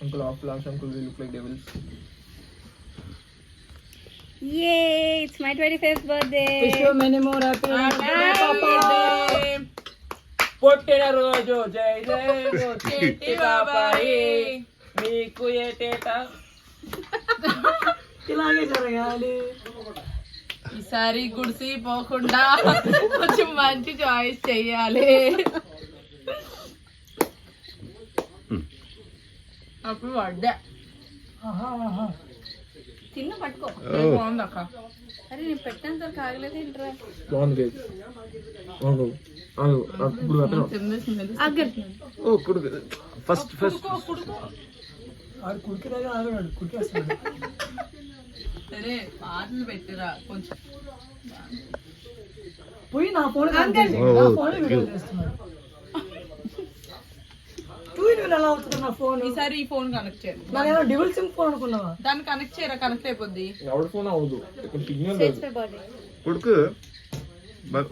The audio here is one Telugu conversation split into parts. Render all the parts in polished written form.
Uncle off flash, uncle we look like devils. Yay! It's my 25th birthday. Wish you many more happy birthday. పుట్టిన రోజు జై జై చెట్టి బాబాయి మీకు ఏటేటా ఇలాగే జరగాలి. ఈసారి గుడిసి పోకుండా కొంచెం మంచి చాయిస్ చెయ్యాలి. అప్పుడు పడ్డా తిన్న పట్టుకో. బాగుంది అక్క. అరే నేను పెట్టాను సార్ కాగలేదు ఏంట్రా. బాగుంది ఇప్పుడు ఫస్ట్ కుడికి దగ్గర ఆగడాడు కుడికేస్తాడు. సరే పాటలు పెట్టిరా కొంచెం. పోయి నా ఫోన్ చేస్తున్నాడు. ఎలా అవుతుంది నా ఫోన్? ఈసారి ఈ ఫోన్ కనెక్ట్ చేయాలి. నాకేమో డ్యూయల్ సిమ్ ఫోన్ అనుకున్నావా? దాన్ని కనెక్ట్ చేయరా, కనెక్ట్ అయిపోద్ది. ఎవరి ఫోన్ అవ్వదు, ఇక్కడ సిగ్నల్ లేదు. కొడుకు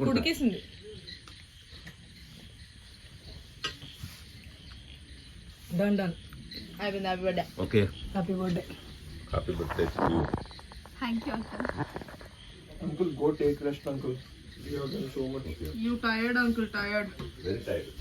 కుడికేసింది. డన్ డన్ అయిపోయింది. Happy birthday. Okay happy birthday. Happy birthday to you. Thank you uncle. Uncle, go take rest, uncle. You have done so much. You tired, uncle, tired. Very tired.